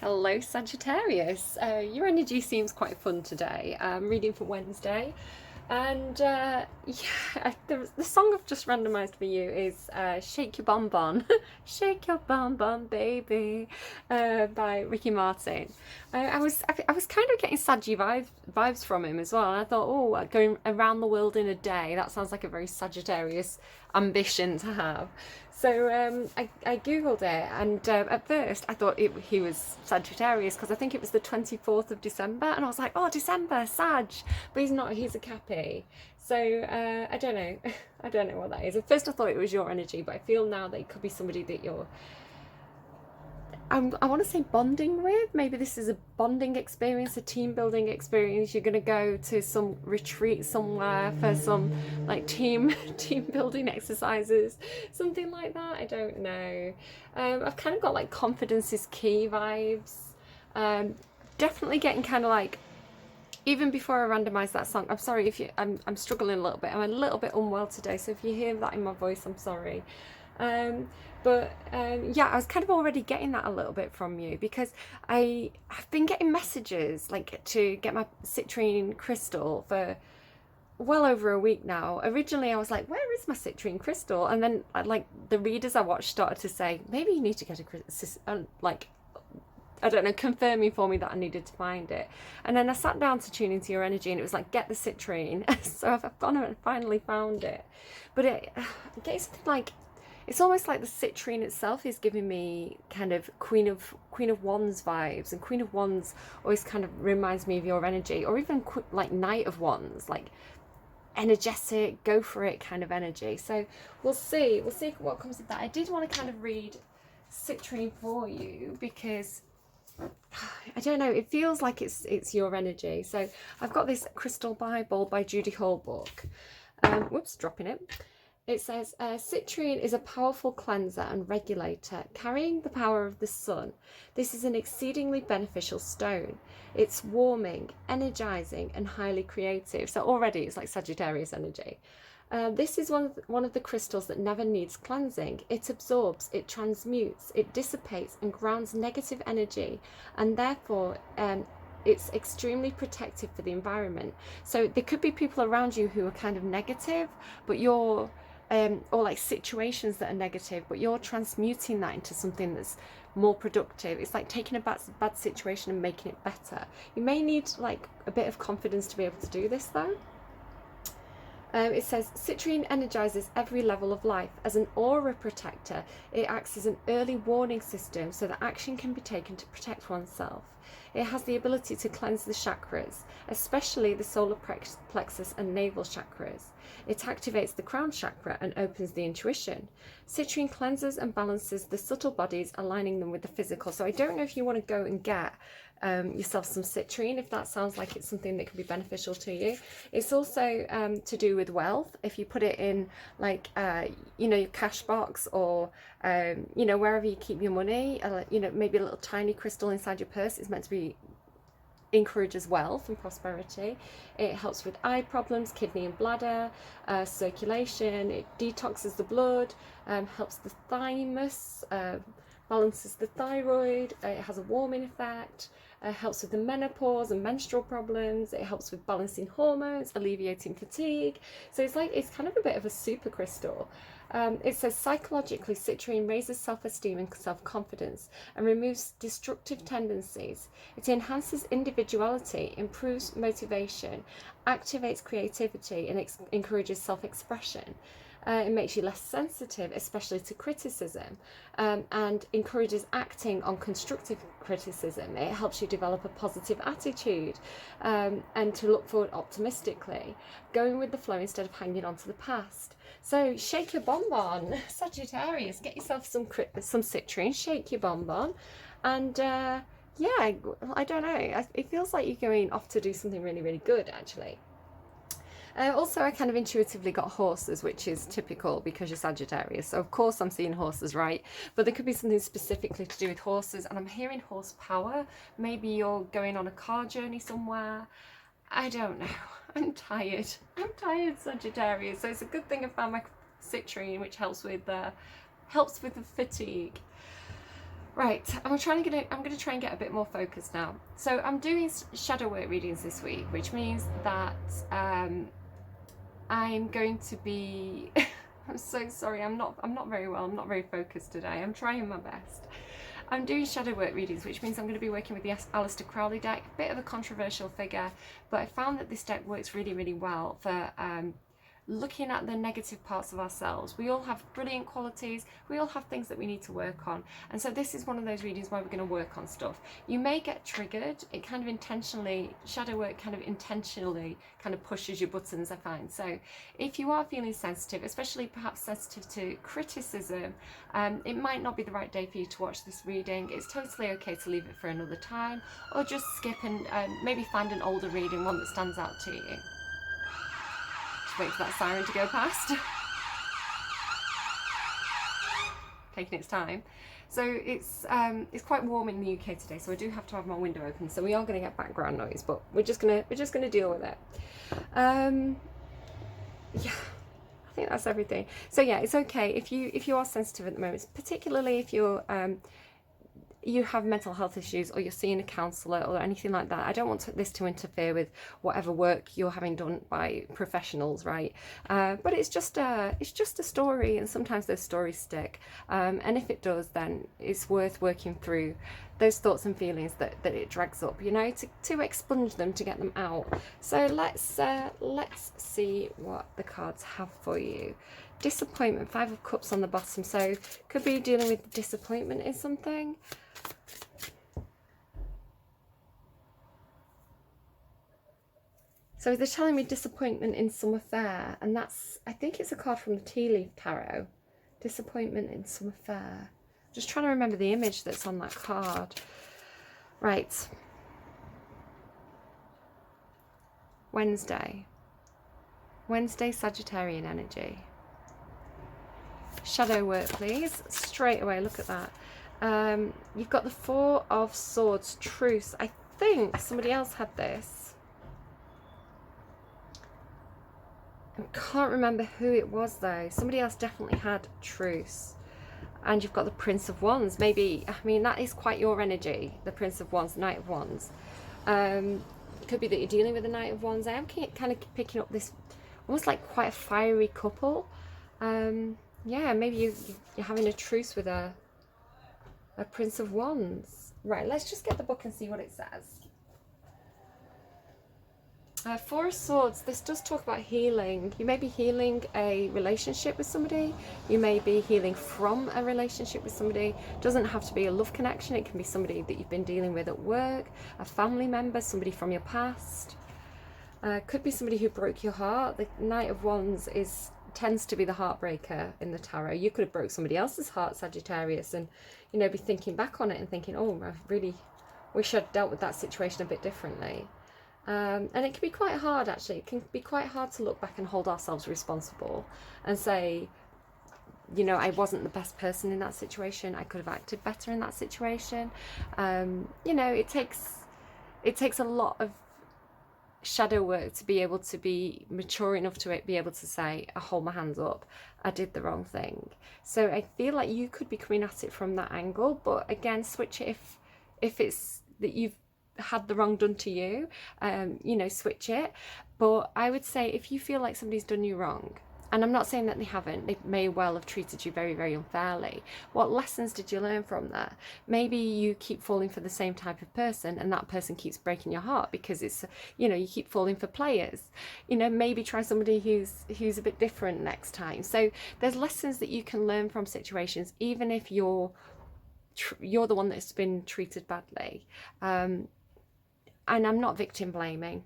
Hello, Sagittarius. Your energy seems quite fun today. I'm reading for Wednesday, and the song I've just randomised for you is "Shake Your Bon Bon," "Shake Your Bon Bon, Baby," by Ricky Martin. I was kind of getting Saggy vibes from him as well, and I thought, oh, going around the world in a day, that sounds like a very Sagittarius ambition to have. So I googled it, and at first I thought he was Sagittarius because I think it was the 24th of December, and I was like, oh, December, Sag, but he's not. He's a Cappy. So I don't know. I don't know what that is. At first I thought it was your energy, but I feel now that it could be somebody that you're I want to say bonding with. Maybe this is a bonding experience, a team building experience. You're going to go to some retreat somewhere for some like team building exercises, something like that. I don't know. I've kind of got like confidence is key vibes. Definitely getting kind of like, even before I randomise that song, I'm sorry if I'm struggling a little bit. I'm a little bit unwell today, so if you hear that in my voice, I'm sorry. Yeah, I was kind of already getting that a little bit from you because I've been getting messages like to get my citrine crystal for well over a week now. Originally I was like, where is my citrine crystal? And then like the readers I watched started to say, maybe you need to get like, I don't know, confirming for me that I needed to find it. And then I sat down to tune into your energy, and it was like, get the citrine. So I've gone and finally found it. But it gets something like, it's almost like the citrine itself is giving me kind of Queen of Wands vibes, and Queen of Wands always kind of reminds me of your energy, or even like Knight of Wands, like energetic, go for it kind of energy. So we'll see what comes of that. I did want to kind of read citrine for you because I don't know, it feels like it's your energy. So I've got this Crystal Bible by Judy Holbrook. Whoops, dropping it. It says, citrine is a powerful cleanser and regulator, carrying the power of the sun. This is an exceedingly beneficial stone. It's warming, energizing, and highly creative. So already it's like Sagittarius energy. This is one of the crystals that never needs cleansing. It absorbs, it transmutes, it dissipates and grounds negative energy, and therefore it's extremely protective for the environment. So there could be people around you who are kind of negative, but you're or like situations that are negative, but you're transmuting that into something that's more productive. It's like taking a bad situation and making it better. You may need like a bit of confidence to be able to do this though. It says, citrine energizes every level of life. As an aura protector, it acts as an early warning system so that action can be taken to protect oneself. It has the ability to cleanse the chakras, especially the solar plexus and navel chakras. It activates the crown chakra and opens the intuition. Citrine cleanses and balances the subtle bodies, aligning them with the physical. So I don't know if you want to go and get yourself some citrine, if that sounds like it's something that can be beneficial to you. It's also to do with wealth. If you put it in like your cash box, or wherever you keep your money, maybe a little tiny crystal inside your purse is meant to be encourages wealth and prosperity. It helps with eye problems, kidney and bladder, circulation. It detoxes the blood, helps the thymus, balances the thyroid. It has a warming effect, helps with the menopause and menstrual problems. It helps with balancing hormones, alleviating fatigue. So it's kind of a bit of a super crystal. It says, psychologically, citrine raises self-esteem and self-confidence and removes destructive tendencies. It enhances individuality, improves motivation, activates creativity, and encourages self-expression. It makes you less sensitive, especially to criticism, and encourages acting on constructive criticism. It helps you develop a positive attitude, and to look forward optimistically, going with the flow instead of hanging on to the past. So shake your bonbon, Sagittarius. Get yourself some citrine, shake your bonbon, and yeah, I don't know. It feels like you're going off to do something really, really good, actually. Also, I kind of intuitively got horses, which is typical because you're Sagittarius. So, of course, I'm seeing horses, right? But there could be something specifically to do with horses. And I'm hearing horsepower. Maybe you're going on a car journey somewhere. I don't know. I'm tired. I'm tired, Sagittarius. So it's a good thing I found my citrine, which helps with the fatigue. Right, I'm going to try and get a bit more focused now. So I'm doing shadow work readings this week, which means that I'm going to be. I'm so sorry. I'm not very well. I'm not very focused today. I'm trying my best. I'm doing shadow work readings, which means I'm going to be working with the Aleister Crowley deck. A bit of a controversial figure, but I found that this deck works really, really well for looking at the negative parts of ourselves. We all have brilliant qualities, we all have things that we need to work on, and so this is one of those readings where we're going to work on stuff. You may get triggered. It kind of intentionally, shadow work kind of intentionally kind of pushes your buttons, I find. So if you are feeling sensitive, especially perhaps sensitive to criticism, it might not be the right day for you to watch this reading. It's totally okay to leave it for another time, or just skip and maybe find an older reading, one that stands out to you. Wait for that siren to go past. Taking its time. So it's quite warm in the UK today, so I do have to have my window open. So we are going to get background noise, but we're just gonna deal with it. Yeah, I think that's everything. So yeah, it's okay if you are sensitive at the moment, particularly if you're you have mental health issues, or you're seeing a counsellor or anything like that. I don't want this to interfere with whatever work you're having done by professionals, right? But it's just a story, and sometimes those stories stick. And if it does, then it's worth working through those thoughts and feelings that it drags up, you know, to expunge them, to get them out. So let's see what the cards have for you. Disappointment, 5 of Cups on the bottom. So could be dealing with disappointment in something. So they're telling me disappointment in some affair, and that's, I think it's a card from the Tea Leaf Tarot. Disappointment in some affair. Just trying to remember the image that's on that card. Right. Wednesday, Sagittarian energy. Shadow work, please. Straight away, look at that. You've got the 4 of Swords, truce. I think somebody else had this. I can't remember who it was though. Somebody else definitely had truce. And you've got the Prince of Wands. Maybe, I mean, that is quite your energy, the Prince of Wands, Knight of Wands. Could be that you're dealing with the Knight of Wands. I am kind of picking up this almost like quite a fiery couple. Yeah, maybe you're having a truce with a Prince of Wands. Right, let's just get the book and see what it says. 4 of Swords, this does talk about healing. You may be healing a relationship with somebody. You may be healing from a relationship with somebody. It doesn't have to be a love connection. It can be somebody that you've been dealing with at work, a family member, somebody from your past. Could be somebody who broke your heart. The Knight of Wands tends to be the heartbreaker in the tarot. You could have broke somebody else's heart, Sagittarius, and, you know, be thinking back on it and thinking, oh, I really wish I'd dealt with that situation a bit differently. And it can be quite hard, actually. It can be quite hard to look back and hold ourselves responsible and say, you know, I wasn't the best person in that situation. I could have acted better in that situation. You know, it takes a lot of shadow work to be able to be mature enough to be able to say, I hold my hands up, I did the wrong thing. So I feel like you could be coming at it from that angle, but again, switch it if it's that you've had the wrong done to you, you know, switch it. But I would say if you feel like somebody's done you wrong, and I'm not saying that they haven't, they may well have treated you very, very unfairly. What lessons did you learn from that? Maybe you keep falling for the same type of person, and that person keeps breaking your heart because it's, you know, you keep falling for players. You know, maybe try somebody who's a bit different next time. So there's lessons that you can learn from situations, even if you're the one that's been treated badly. And I'm not victim blaming.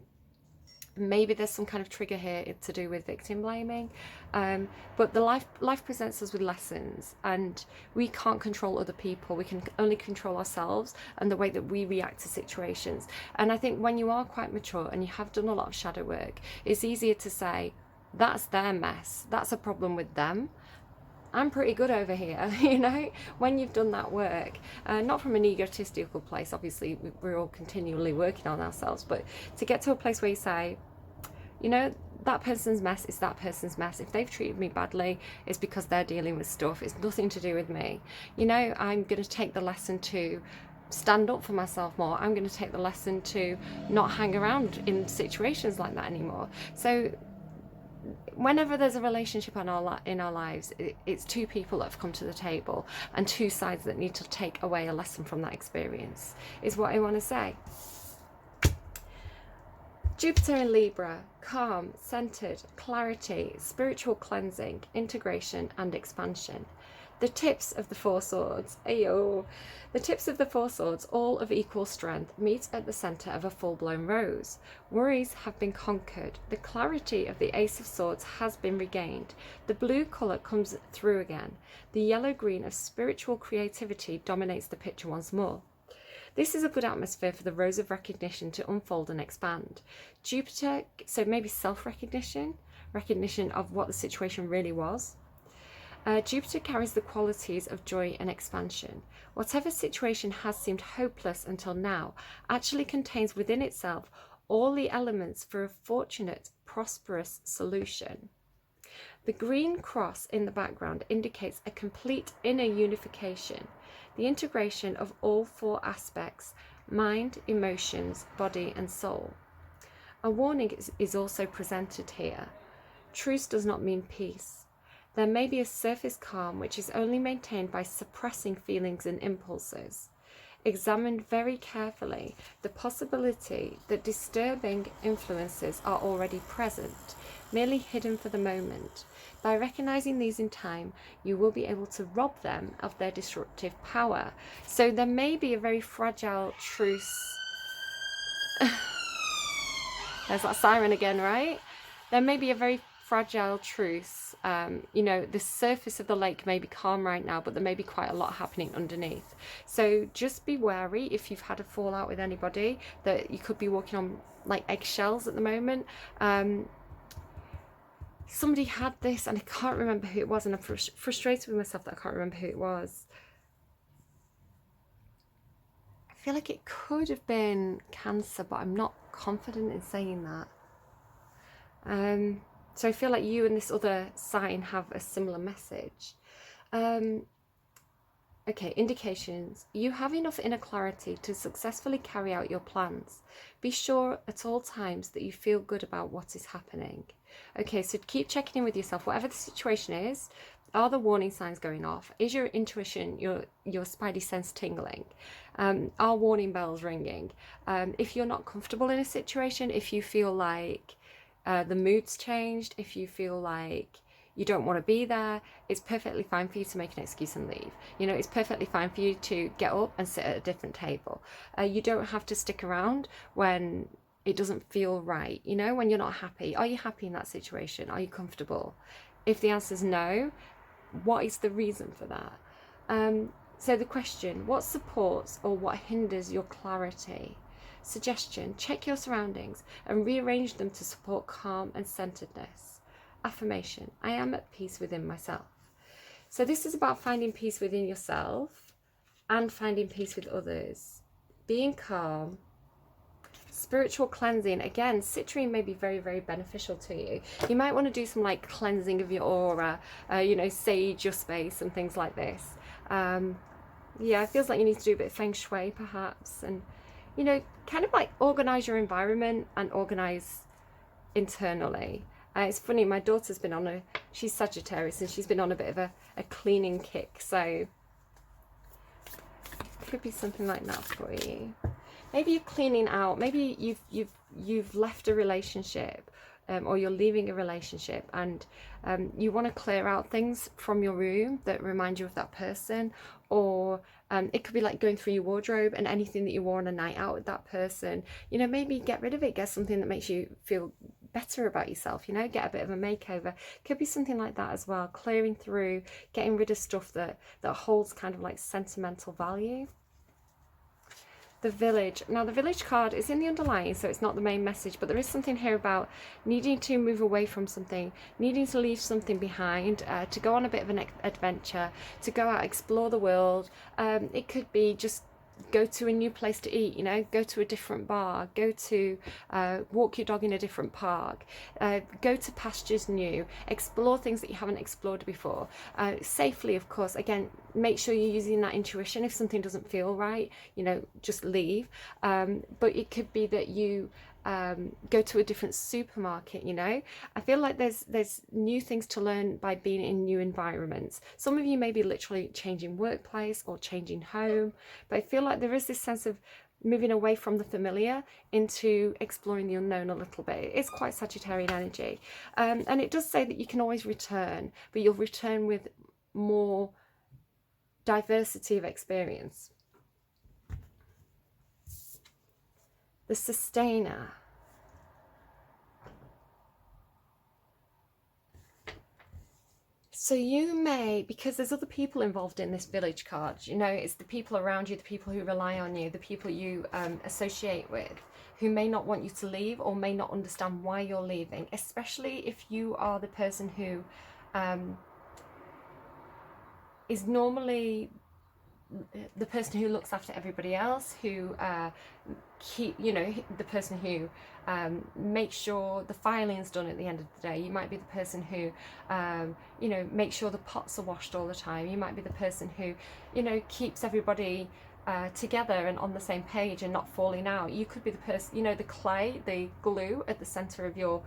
Maybe there's some kind of trigger here to do with victim blaming, but the life presents us with lessons, and we can't control other people. We can only control ourselves and the way that we react to situations. And I think when you are quite mature and you have done a lot of shadow work, it's easier to say, that's their mess, that's a problem with them. I'm pretty good over here, you know, when you've done that work, not from an egotistical place. Obviously we're all continually working on ourselves, but to get to a place where you say, you know, that person's mess is that person's mess. If they've treated me badly, it's because they're dealing with stuff. It's nothing to do with me. You know, I'm going to take the lesson to stand up for myself more. I'm going to take the lesson to not hang around in situations like that anymore. So whenever there's a relationship in our lives, it's two people that have come to the table and two sides that need to take away a lesson from that experience, is what I want to say. Jupiter in Libra, calm, centered, clarity, spiritual cleansing, integration and expansion. The tips of the Four Swords, ayo. The tips of the Four Swords, all of equal strength, meet at the centre of a full-blown rose. Worries have been conquered. The clarity of the Ace of Swords has been regained. The blue colour comes through again. The yellow-green of spiritual creativity dominates the picture once more. This is a good atmosphere for the rose of recognition to unfold and expand. Jupiter, so maybe self-recognition, recognition of what the situation really was. Jupiter carries the qualities of joy and expansion. Whatever situation has seemed hopeless until now actually contains within itself all the elements for a fortunate, prosperous solution. The green cross in the background indicates a complete inner unification, the integration of all four aspects: mind, emotions, body and soul. A warning is also presented here. Truce does not mean peace. There may be a surface calm which is only maintained by suppressing feelings and impulses. Examine very carefully the possibility that disturbing influences are already present, merely hidden for the moment. By recognizing these in time, you will be able to rob them of their disruptive power. So there may be a very fragile truce. There's that siren again, right? There may be a very fragile truce. You know, the surface of the lake may be calm right now, but there may be quite a lot happening underneath. So just be wary if you've had a fallout with anybody, that you could be walking on like eggshells at the moment. Somebody had this, and I can't remember who it was, and I'm frustrated with myself that I can't remember who it was. I feel like it could have been Cancer, but I'm not confident in saying that. So I feel like you and this other sign have a similar message. Okay, indications. You have enough inner clarity to successfully carry out your plans. Be sure at all times that you feel good about what is happening. Okay, so keep checking in with yourself. Whatever the situation is, are the warning signs going off? Is your intuition, your spidey sense tingling? Are warning bells ringing? If you're not comfortable in a situation, if you feel like the mood's changed, if you feel like you don't want to be there, it's perfectly fine for you to make an excuse and leave. You know, it's perfectly fine for you to get up and sit at a different table. You don't have to stick around when it doesn't feel right, you know, when you're not happy. Are you happy in that situation? Are you comfortable? If the answer is no, what is the reason for that? So the question, what supports or what hinders your clarity? Suggestion, check your surroundings and rearrange them to support calm and centeredness. Affirmation, I am at peace within myself. So this is about finding peace within yourself and finding peace with others. Being calm, spiritual cleansing. Again, citrine may be very, very beneficial to you. You might want to do some like cleansing of your aura, you know, sage your space and things like this. Yeah, it feels like you need to do a bit of feng shui perhaps, and you know, kind of like organize your environment and organize internally. It's funny, my daughter's been on she's Sagittarius, and she's been on a bit of a cleaning kick, so it could be something like that for you. Maybe you're cleaning out, maybe you've left a relationship, or you're leaving a relationship, and you want to clear out things from your room that remind you of that person, or it could be like going through your wardrobe and anything that you wore on a night out with that person, you know, maybe get rid of it, get something that makes you feel better about yourself, you know, get a bit of a makeover. Could be something like that as well, clearing through, getting rid of stuff that holds kind of like sentimental value. The Village. Now the Village card is in the underlying, so it's not the main message, but there is something here about needing to move away from something, needing to leave something behind, to go on a bit of an adventure, to go out, explore the world. It could be just go to a new place to eat, you know, go to a different bar, go to walk your dog in a different park, go to pastures new, explore things that you haven't explored before, safely, of course. Again, make sure you're using that intuition. If something doesn't feel right, you know, just leave. But it could be that you go to a different supermarket, you know. I feel like there's new things to learn by being in new environments. Some of you may be literally changing workplace or changing home, but I feel like there is this sense of moving away from the familiar into exploring the unknown a little bit. It's quite Sagittarian energy, and it does say that you can always return, but you'll return with more diversity of experience. The Sustainer. So you may, because there's other people involved in this village card, you know, it's the people around you, the people who rely on you, the people you associate with, who may not want you to leave or may not understand why you're leaving, especially if you are the person who is normally the person who looks after everybody else, who the person who makes sure the filing's done at the end of the day. You might be the person who makes sure the pots are washed all the time. You might be the person who, you know, keeps everybody together and on the same page and not falling out. You could be the person, you know, the clay, the glue at the center of your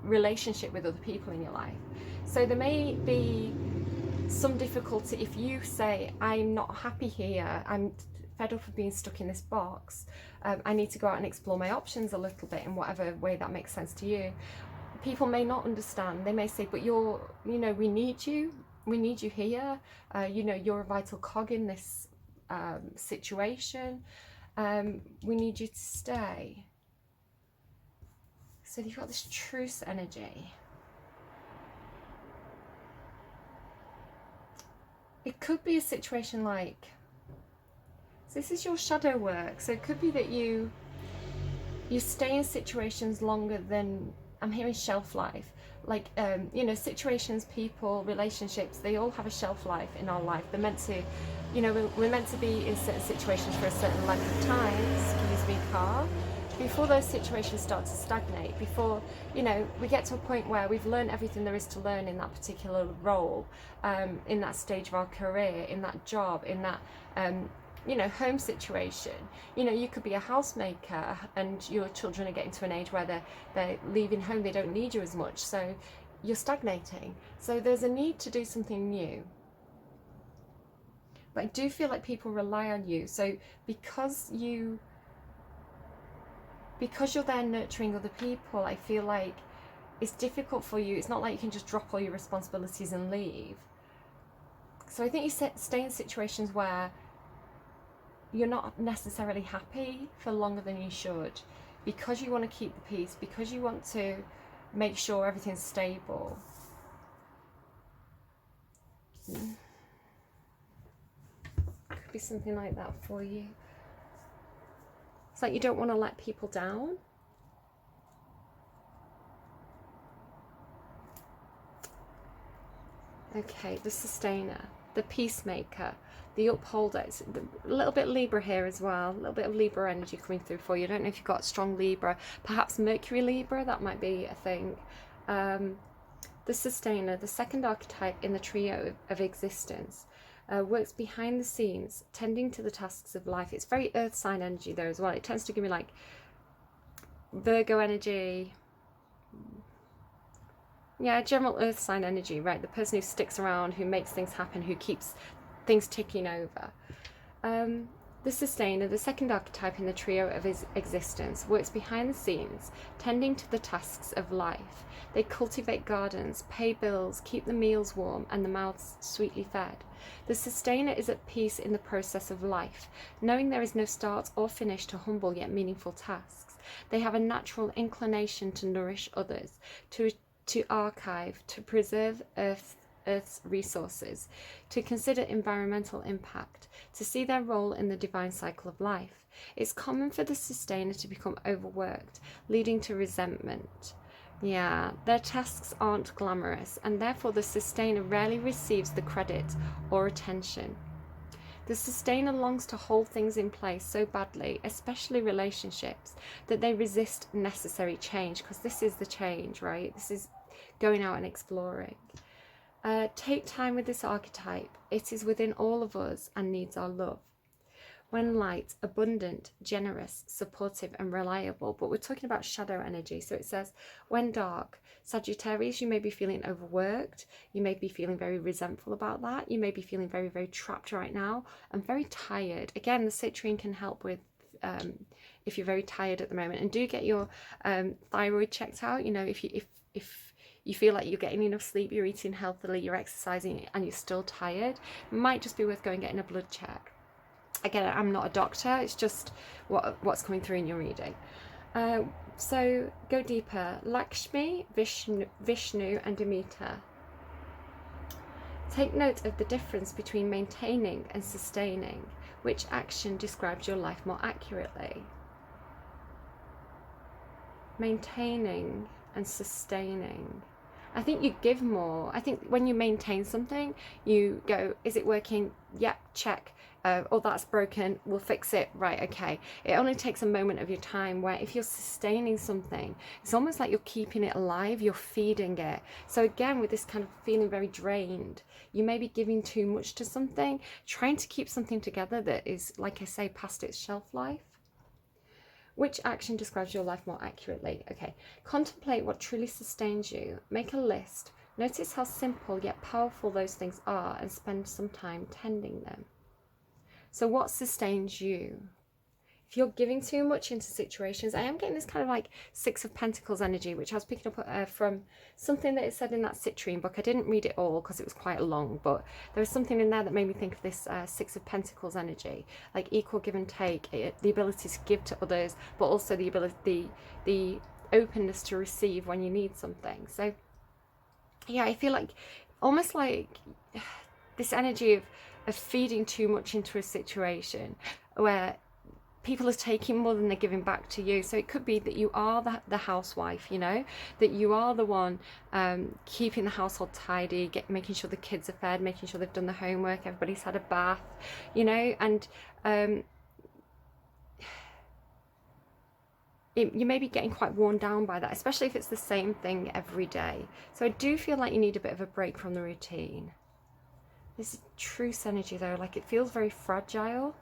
relationship with other people in your life. So there may be some difficulty if you say, I'm not happy here, I'm fed up of being stuck in this box, I need to go out and explore my options a little bit in whatever way that makes sense to you. People may not understand. They may say, but you're, you know, we need you here, you know, you're a vital cog in this situation, we need you to stay. So you've got this truce energy. It could be a situation like, so this is your shadow work, so it could be that you stay in situations longer than, I'm hearing shelf life, like you know, situations, people, relationships, they all have a shelf life in our life. They're meant to, you know, we're meant to be in certain situations for a certain length of time, excuse me car, before those situations start to stagnate, before, you know, we get to a point where we've learned everything there is to learn in that particular role, in that stage of our career, in that job, in that you know, home situation. You know, you could be a housemaker and your children are getting to an age where they're leaving home, they don't need you as much, so you're stagnating. So there's a need to do something new. But I do feel like people rely on you. So because you're there nurturing other people, I feel like it's difficult for you. It's not like you can just drop all your responsibilities and leave. So I think you stay in situations where you're not necessarily happy for longer than you should, because you want to keep the peace, because you want to make sure everything's stable. Could be something like that for you. It's like you don't want to let people down. Okay, the Sustainer, the Peacemaker, the Upholder. It's a little bit Libra here as well, a little bit of Libra energy coming through for you. I don't know if you've got strong Libra, perhaps Mercury Libra, that might be a thing. The Sustainer, the second archetype in the trio of existence, works behind the scenes, tending to the tasks of life. It's very earth sign energy there as well. It tends to give me like Virgo energy. Yeah, general earth sign energy, right? The person who sticks around, who makes things happen, who keeps things ticking over. The Sustainer, the second archetype in the trio of his existence, works behind the scenes, tending to the tasks of life. They cultivate gardens, pay bills, keep the meals warm and the mouths sweetly fed. The Sustainer is at peace in the process of life, knowing there is no start or finish to humble yet meaningful tasks. They have a natural inclination to nourish others, to archive, to preserve Earth's resources, to consider environmental impact, to see their role in the divine cycle of life. It's common for the Sustainer to become overworked, leading to resentment. Yeah, their tasks aren't glamorous, and therefore the Sustainer rarely receives the credit or attention. The sustainer longs to hold things in place so badly, especially relationships, that they resist necessary change, because this is the change, right? This is going out and exploring. Take time with this archetype. It is within all of us and needs our love. When light, abundant, generous, supportive and reliable. But we're talking about shadow energy. So it says, when dark, Sagittarius, you may be feeling overworked. You may be feeling very resentful about that. You may be feeling very, very trapped right now and very tired. Again, the citrine can help with if you're very tired at the moment. And do get your thyroid checked out. You know, if you feel like you're getting enough sleep, you're eating healthily, you're exercising and you're still tired, it might just be worth going getting a blood check. Again, I'm not a doctor, it's just what's coming through in your reading. So go deeper. Lakshmi, Vishnu and Demeter. Take note of the difference between maintaining and sustaining. Which action describes your life more accurately? Maintaining and sustaining. I think you give more. I think when you maintain something, you go, is it working? Yep, check. Oh, that's broken, we'll fix it. Right, okay. It only takes a moment of your time, where if you're sustaining something, it's almost like you're keeping it alive, you're feeding it. So again, with this kind of feeling very drained, you may be giving too much to something, trying to keep something together that is, like I say, past its shelf life. Which action describes your life more accurately? Okay, contemplate what truly sustains you. Make a list. Notice how simple yet powerful those things are and spend some time tending them. So what sustains you? If you're giving too much into situations, I am getting this kind of like Six of Pentacles energy, which I was picking up from something that is said in that citrine book. I didn't read it all because it was quite long, but there was something in there that made me think of this Six of Pentacles energy, like equal give and take, the ability to give to others, but also the ability, the openness to receive when you need something. So yeah, I feel like almost like this energy of feeding too much into a situation where people are taking more than they're giving back to you. So it could be that you are the housewife, you know, that you are the one keeping the household tidy, making sure the kids are fed, making sure they've done the homework, everybody's had a bath, you know, and you may be getting quite worn down by that, especially if it's the same thing every day. So I do feel like you need a bit of a break from the routine. This is truce energy though, like it feels very fragile.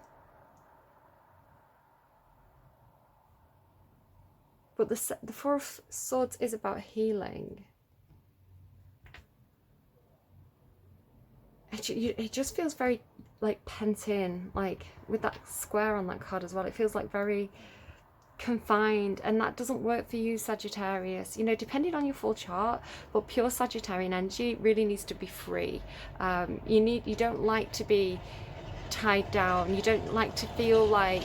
But the Four of Swords is about healing. It just feels very like pent in, like with that square on that card as well. It feels like very confined, and that doesn't work for you, Sagittarius. You know, depending on your full chart, but pure Sagittarian energy really needs to be free. You don't like to be tied down. You don't like to feel like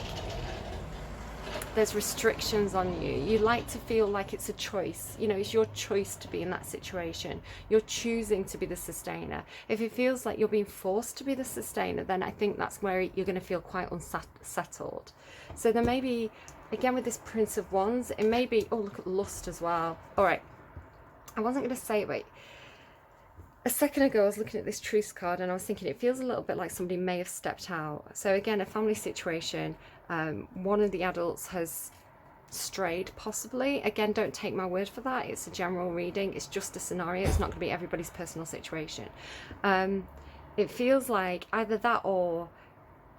there's restrictions on you. You like to feel like it's a choice. You know, it's your choice to be in that situation. You're choosing to be the sustainer. If it feels like you're being forced to be the sustainer, then I think that's where you're going to feel quite unsettled. So there may be, again with this Prince of Wands, it may be, oh look at lust as well. All right, I wasn't going to say it, but a second ago I was looking at this truce card and I was thinking it feels a little bit like somebody may have stepped out. So again, a family situation, one of the adults has strayed possibly. Again, don't take my word for that, it's a general reading, it's just a scenario, it's not going to be everybody's personal situation. It feels like either that or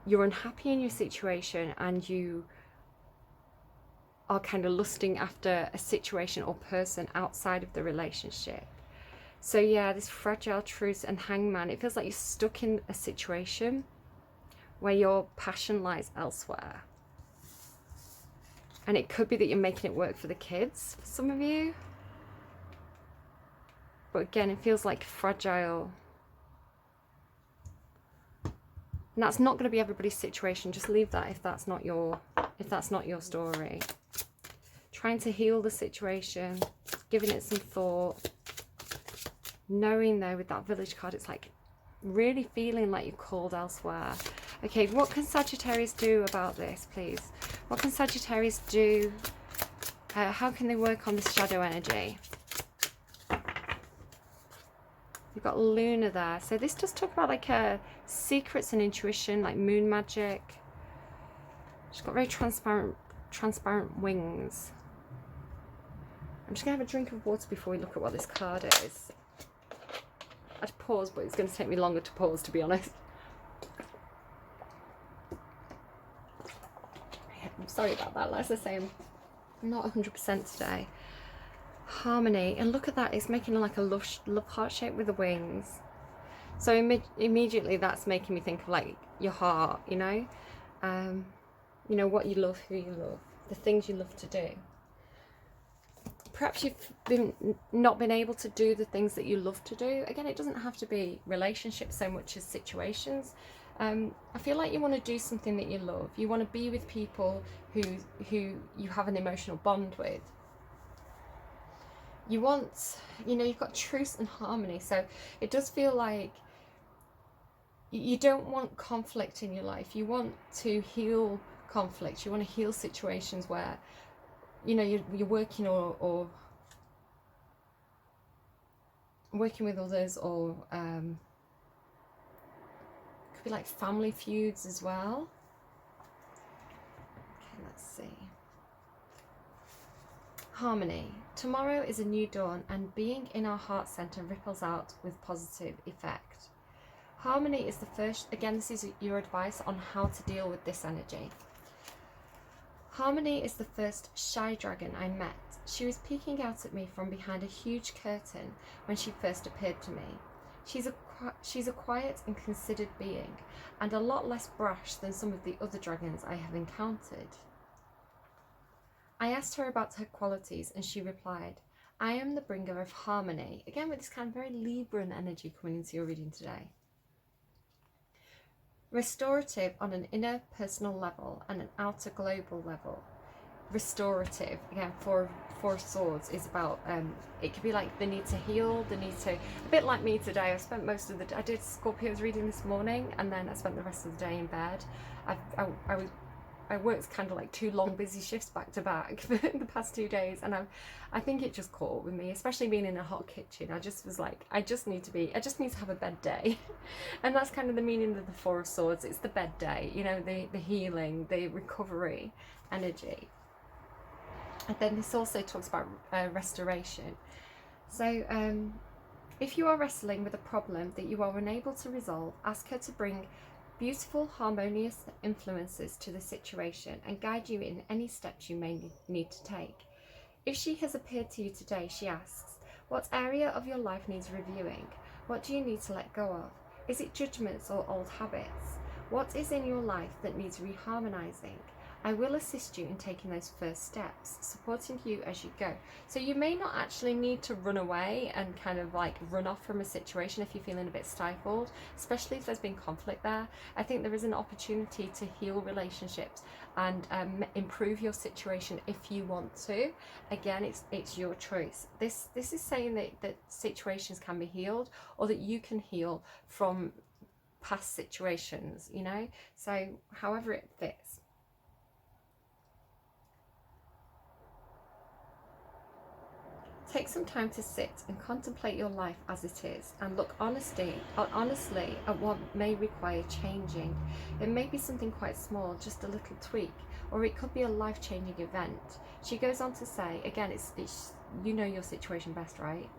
you're unhappy in your situation and you are kind of lusting after a situation or person outside of the relationship. So yeah, this fragile truce and hangman, it feels like you're stuck in a situation where your passion lies elsewhere. And it could be that you're making it work for the kids, for some of you. But again, it feels like fragile. And that's not going to be everybody's situation. Just leave that if that's not your story. Trying to heal the situation, giving it some thought. Knowing though, with that village card, it's like really feeling like you're called elsewhere. Okay, what can Sagittarius do about this, please? What can Sagittarius do? How can they work on this shadow energy? You've got Luna there. So this does talk about like secrets and intuition, like moon magic. She's got very transparent wings. I'm just going to have a drink of water before we look at what this card is. I'd pause, but it's going to take me longer to pause, to be honest. I'm sorry about that. Like I say, I'm not 100% today. Harmony, and look at that, it's making like a love heart shape with the wings. So immediately that's making me think of like your heart, you know, what you love, who you love, the things you love to do. Perhaps you've not been able to do the things that you love to do. Again, it doesn't have to be relationships so much as situations. I feel like you want to do something that you love. You want to be with people who you have an emotional bond with. You want, you've got truth and harmony. So it does feel like you don't want conflict in your life. You want to heal conflict. You want to heal situations where, you're working or working with others, or could be like family feuds as well. Okay, let's see. Harmony. Tomorrow is a new dawn, and being in our heart center ripples out with positive effect. Harmony is the first, again, this is your advice on how to deal with this energy. Harmony is the first shy dragon I met. She was peeking out at me from behind a huge curtain when she first appeared to me. She's a quiet and considered being, and a lot less brash than some of the other dragons I have encountered. I asked her about her qualities, and she replied, I am the bringer of harmony. Again, with this kind of very Libran energy coming into your reading today. Restorative on an inner personal level and an outer global level. Restorative, again, Four of Swords is about, it could be like the need to heal, the need to, a bit like me today. I spent most of the day, I did Scorpio's reading this morning, and then I spent the rest of the day in bed. I worked kind of like 2 long busy shifts back to back for the past 2 days, and I think it just caught up with me, especially being in a hot kitchen. I just was like, I just need to have a bed day. And that's kind of the meaning of the Four of Swords. It's the bed day, the healing, the recovery energy. And then this also talks about restoration. So if you are wrestling with a problem that you are unable to resolve, ask her to bring beautiful, harmonious influences to the situation and guide you in any steps you may need to take. If she has appeared to you today, she asks, what area of your life needs reviewing? What do you need to let go of? Is it judgments or old habits? What is in your life that needs reharmonizing? I will assist you in taking those first steps, supporting you as you go. So you may not actually need to run away and kind of like run off from a situation if you're feeling a bit stifled, especially if there's been conflict there. I think there is an opportunity to heal relationships and improve your situation if you want to. Again, it's your choice. This is saying that situations can be healed, or that you can heal from past situations, so however it fits. Take some time to sit and contemplate your life as it is, and look honestly at what may require changing. It may be something quite small, just a little tweak, or it could be a life-changing event. She goes on to say, again, it's you know your situation best, right?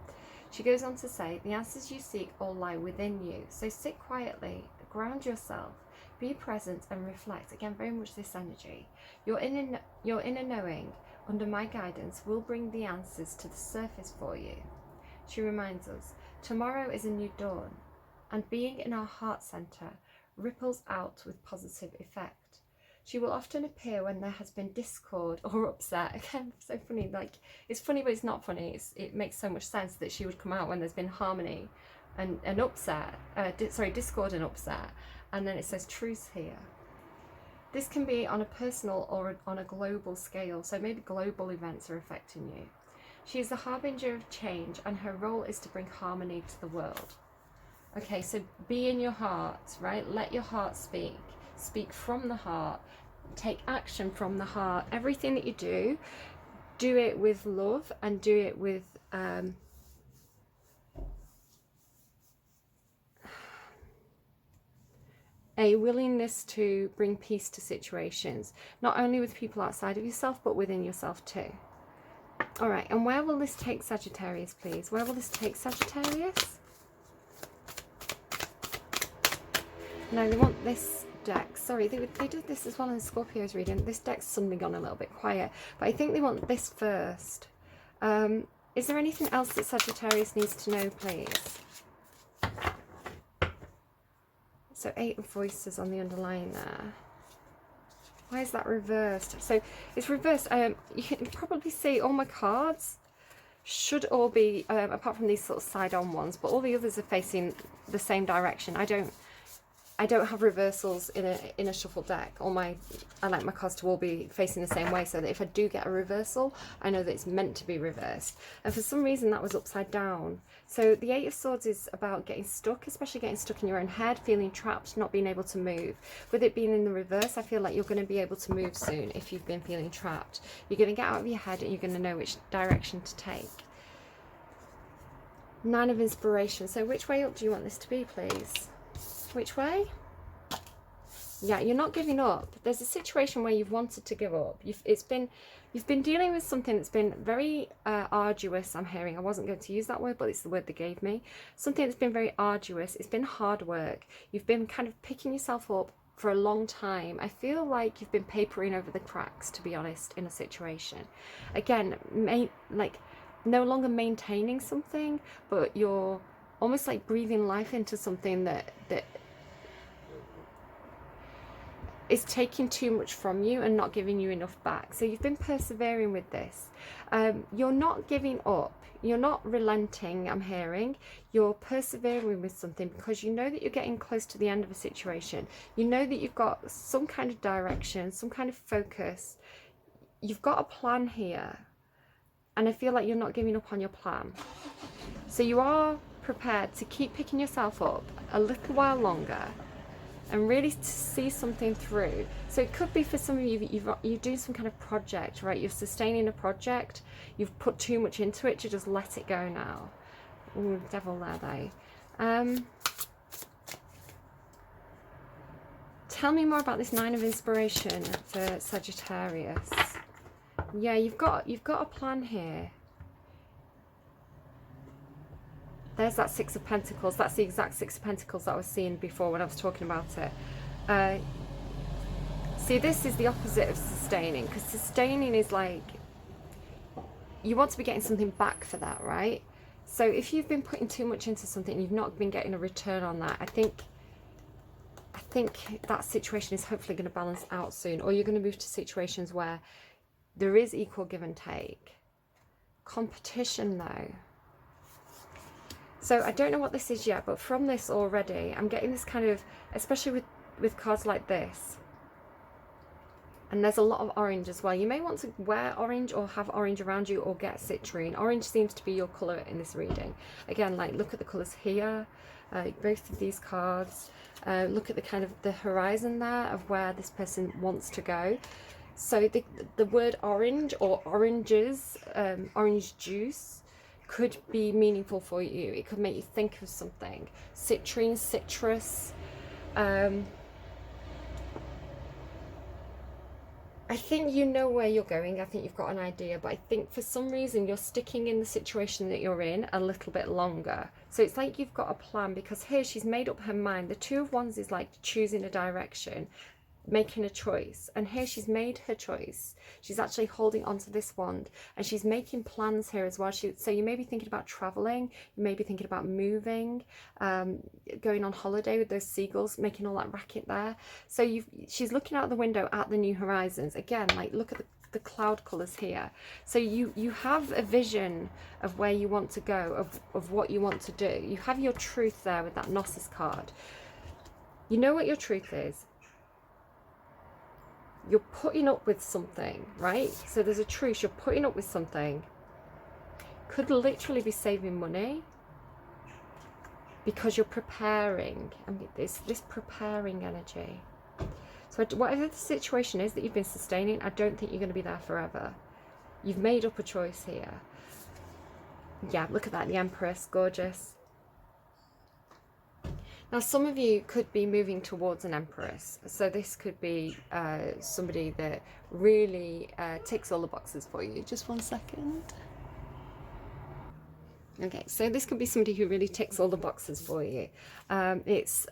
She goes on to say, the answers you seek all lie within you. So sit quietly, ground yourself, be present and reflect. Again, very much this energy. Your inner knowing, under my guidance, will bring the answers to the surface for you. She reminds us, tomorrow is a new dawn, and being in our heart center ripples out with positive effect. She will often appear when there has been discord or upset. Again, so funny, like, it's funny but it's not funny. It makes so much sense that she would come out when there's been harmony and upset, discord and upset, and then it says truth here. This can be on a personal or on a global scale, so maybe global events are affecting you. She is the harbinger of change, and her role is to bring harmony to the world. Okay, so be in your heart, right? Let your heart speak. Speak from the heart. Take action from the heart. Everything that you do it with love, and do it with a willingness to bring peace to situations, not only with people outside of yourself, but within yourself too. All right, and where will this take Sagittarius, please? Where will this take Sagittarius? No, they want this deck. Sorry, they did this as well in Scorpio's reading. This deck's suddenly gone a little bit quiet, but I think they want this first. Is there anything else that Sagittarius needs to know, please? So 8 of Voices on the underlying there. Why is that reversed? So it's reversed. You can probably see all my cards should all be, apart from these sort of side-on ones, but all the others are facing the same direction. I don't have reversals in a shuffle deck. I like my cards to all be facing the same way, so that if I do get a reversal, I know that it's meant to be reversed. And for some reason that was upside down. So the 8 of Swords is about getting stuck, especially getting stuck in your own head, feeling trapped, not being able to move. With it being in the reverse, I feel like you're going to be able to move soon if you've been feeling trapped. You're going to get out of your head and you're going to know which direction to take. 9 of Inspiration. So which way up do you want this to be, please? Which way? Yeah, you're not giving up. There's a situation where you've wanted to give up. You've been dealing with something that's been very arduous, I'm hearing. I wasn't going to use that word, but it's the word they gave me. Something that's been very arduous. It's been hard work. You've been kind of picking yourself up for a long time. I feel like you've been papering over the cracks, to be honest, in a situation. Again, like no longer maintaining something, but you're almost like breathing life into something that is taking too much from you and not giving you enough back. So you've been persevering with this. You're not giving up. You're not relenting, I'm hearing. You're persevering with something because you know that you're getting close to the end of a situation. You know that you've got some kind of direction, some kind of focus. You've got a plan here. And I feel like you're not giving up on your plan. So you are prepared to keep picking yourself up a little while longer and really to see something through. So it could be for some of you, you're doing some kind of project, right? You're sustaining a project. You've put too much into it to just let it go now. Ooh, devil there though. Tell me more about this 9 of Inspiration for Sagittarius. Yeah, you've got a plan here. There's that 6 of Pentacles. That's the exact 6 of Pentacles that I was seeing before when I was talking about it. See, this is the opposite of sustaining, because sustaining is like, you want to be getting something back for that, right? So if you've been putting too much into something and you've not been getting a return on that, I think that situation is hopefully going to balance out soon, or you're going to move to situations where there is equal give and take. Competition though. So I don't know what this is yet, but from this already, I'm getting this kind of, especially with cards like this. And there's a lot of orange as well. You may want to wear orange or have orange around you or get citrine. Orange seems to be your colour in this reading. Again, like look at the colours here, both of these cards. Look at the kind of the horizon there of where this person wants to go. So the word orange or oranges, orange juice, could be meaningful for you. It could make you think of something. Citrine, citrus. I think you know where you're going. I think you've got an idea, but I think for some reason you're sticking in the situation that you're in a little bit longer. So it's like you've got a plan, because here she's made up her mind. The 2 of Wands is like choosing a direction, making a choice, and here she's made her choice. She's actually holding on to this wand and she's making plans here as well. So you may be thinking about traveling, you may be thinking about moving, going on holiday with those seagulls, making all that racket there. So she's looking out the window at the new horizons. Again, like look at the cloud colours here. So you have a vision of where you want to go, of what you want to do. You have your truth there with that Gnosis card. You know what your truth is. You're putting up with something, right? So there's a truce. You're putting up with something. Could literally be saving money because you're preparing. I mean, this preparing energy. So whatever the situation is that you've been sustaining, I don't think you're going to be there forever. You've made up a choice here. Yeah, look at that. The Empress, gorgeous. Now, some of you could be moving towards an Empress. So this could be somebody that really ticks all the boxes for you. Just one second. Okay, so this could be somebody who really ticks all the boxes for you. It's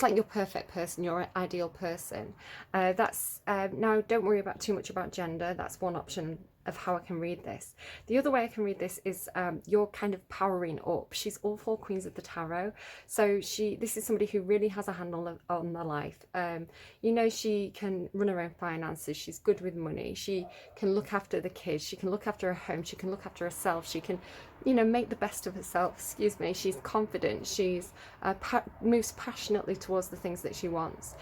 like your perfect person, your ideal person. Now, don't worry about too much about gender. That's one option of how I can read this. The other way I can read this is you're kind of powering up. She's all four queens of the tarot. So this is somebody who really has a handle on their life. You know, she can run her own finances. She's good with money. She can look after the kids. She can look after her home. She can look after herself. She can, you know, make the best of herself. Excuse me. She's confident. She's moves passionately towards the things that she wants.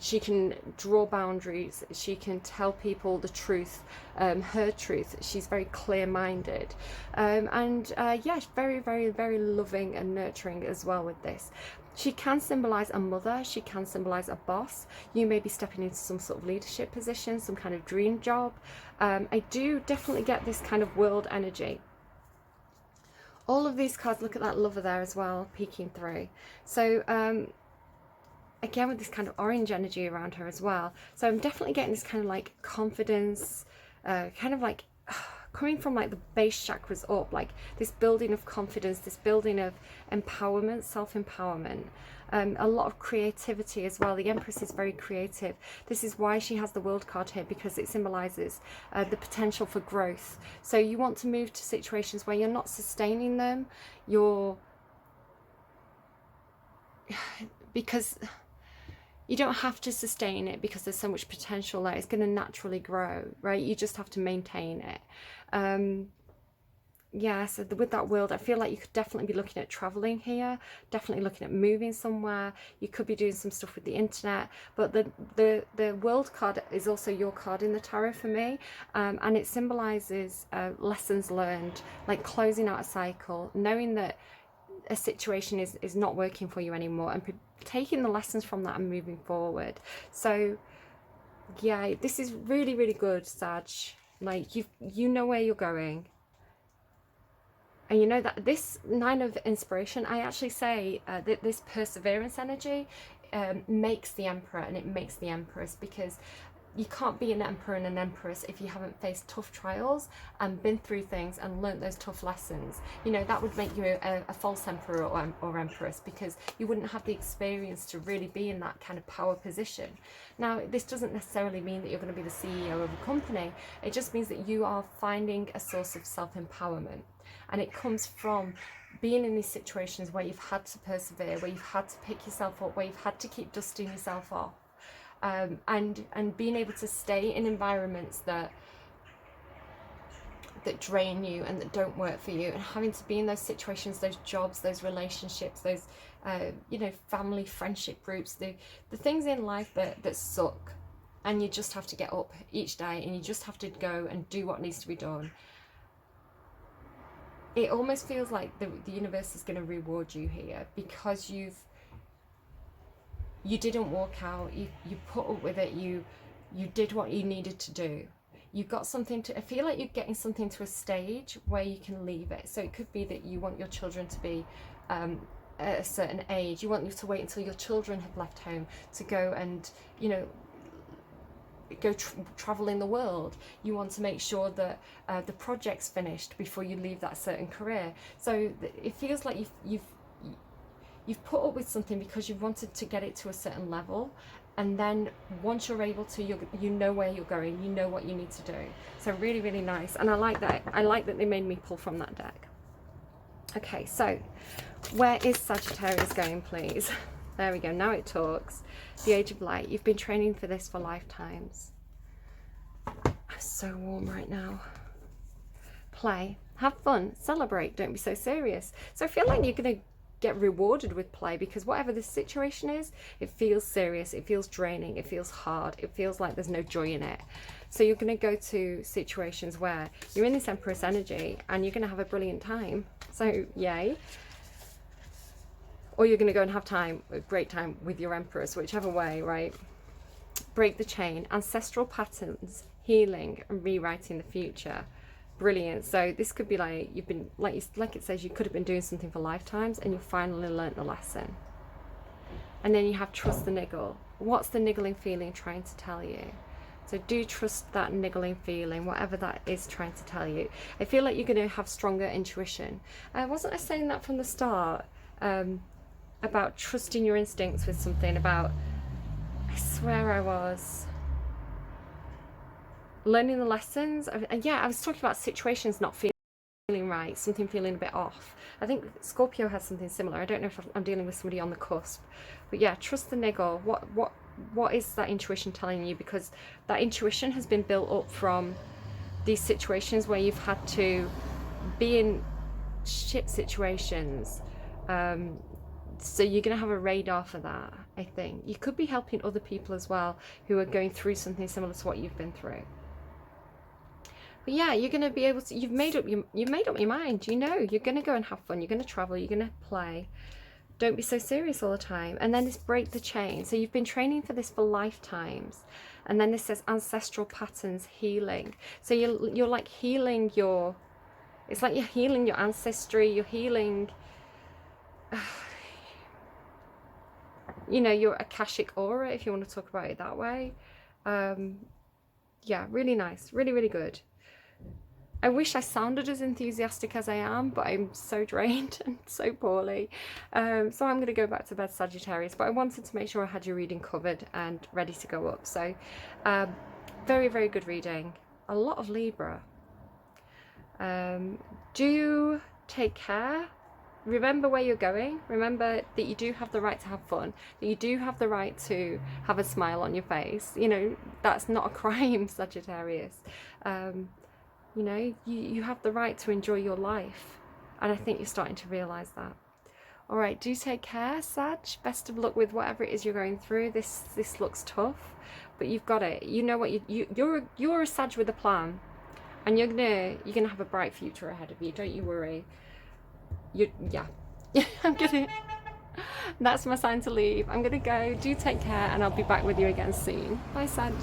She can draw boundaries. She can tell people the truth, her truth. She's very clear-minded, yeah, very, very, very loving and nurturing as well with this. She can symbolize a mother. She can symbolize a boss. You may be stepping into some sort of leadership position, some kind of dream job. I do definitely get this kind of world energy. All of these cards, look at that lover there as well, peeking through. So again, with this kind of orange energy around her as well. So I'm definitely getting this kind of like confidence, kind of like coming from like the base chakras up, like this building of confidence, this building of empowerment, self-empowerment. A lot of creativity as well. The Empress is very creative. This is why she has the World card here, because it symbolizes the potential for growth. So you want to move to situations where you're not sustaining them, because you don't have to sustain it, because there's so much potential there. It's going to naturally grow, right? You just have to maintain it. Yeah, so with that World, I feel like you could definitely be looking at traveling here, definitely looking at moving somewhere. You could be doing some stuff with the internet, but the World card is also your card in the tarot for me, and it symbolizes lessons learned, like closing out a cycle, knowing that a situation is not working for you anymore, and taking the lessons from that and moving forward. So yeah, this is really, really good, Sag. Like you know where you're going, and you know that this Nine of Inspiration, I actually say that this perseverance energy makes the Emperor and it makes the Empress, because you can't be an emperor and an empress if you haven't faced tough trials and been through things and learnt those tough lessons. You know, that would make you a false emperor or empress, because you wouldn't have the experience to really be in that kind of power position. Now, this doesn't necessarily mean that you're going to be the CEO of a company. It just means that you are finding a source of self-empowerment, and it comes from being in these situations where you've had to persevere, where you've had to pick yourself up, where you've had to keep dusting yourself off. And being able to stay in environments that drain you and that don't work for you, and having to be in those situations, those jobs, those relationships, those you know, family, friendship groups, the things in life that suck, and you just have to get up each day and you just have to go and do what needs to be done. It almost feels like the universe is going to reward you here, because you didn't walk out, you put up with it, you did what you needed to do. You got something to, I feel like you're getting something to a stage where you can leave it. So it could be that you want your children to be at a certain age. You want them to wait until your children have left home to go and, you know, go travel in the world. You want to make sure that the project's finished before you leave that certain career. So it feels like you've put up with something because you wanted to get it to a certain level, and then once you're able to, you know where you're going, you know what you need to do. So really, really nice, and I like that they made me pull from that deck. Okay, so where is Sagittarius going, please? There we go, now it talks. The Age of Light. You've been training for this for lifetimes. I'm so warm right now. Play, have fun, celebrate, don't be so serious. So I feel like you're going to get rewarded with play, because whatever this situation is, it feels serious, it feels draining, it feels hard, it feels like there's no joy in it. So you're going to go to situations where you're in this Empress energy and you're going to have a brilliant time. So yay. Or you're going to go and have a great time with your Empress, whichever way, right? Break the chain, ancestral patterns, healing and rewriting the future. brilliant. So this could be like you've been, like it says, you could have been doing something for lifetimes and you finally learnt the lesson. And then you have trust the niggle. What's the niggling feeling trying to tell you? So do trust that niggling feeling, whatever that is trying to tell you. I feel like you're going to have stronger intuition. Wasn't I saying that from the start? About trusting your instincts with something, about, I swear I was, learning the lessons. Yeah, I was talking about situations not feeling right, something feeling a bit off. I think Scorpio has something similar. I don't know if I'm dealing with somebody on the cusp, but yeah, trust the niggle. What is that intuition telling you? Because that intuition has been built up from these situations where you've had to be in shit situations. So you're going to have a radar for that, I think. You could be helping other people as well who are going through something similar to what you've been through. But yeah, you're going to be able to, you've made up your mind. You know, you're going to go and have fun. You're going to travel. You're going to play. Don't be so serious all the time. And then this break the chain. So you've been training for this for lifetimes. And then this says ancestral patterns healing. So you're like healing your, it's like you're healing your ancestry. You're healing, you know, your Akashic aura, if you want to talk about it that way. Yeah, really nice. Really, really good. I wish I sounded as enthusiastic as I am, but I'm so drained and so poorly. So I'm going to go back to bed, Sagittarius. But I wanted to make sure I had your reading covered and ready to go up. So very, very good reading. A lot of Libra. Do take care. Remember where you're going. Remember that you do have the right to have fun. That you do have the right to have a smile on your face. You know, that's not a crime, Sagittarius. You know, you have the right to enjoy your life. And I think you're starting to realise that. All right, do take care, Sag. Best of luck with whatever it is you're going through. This looks tough, but you've got it. You know what you're a Sag with a plan, and you're gonna have a bright future ahead of you. Don't you worry. Yeah. I'm gonna. That's my sign to leave. I'm gonna go. Do take care, and I'll be back with you again soon. Bye, Sag.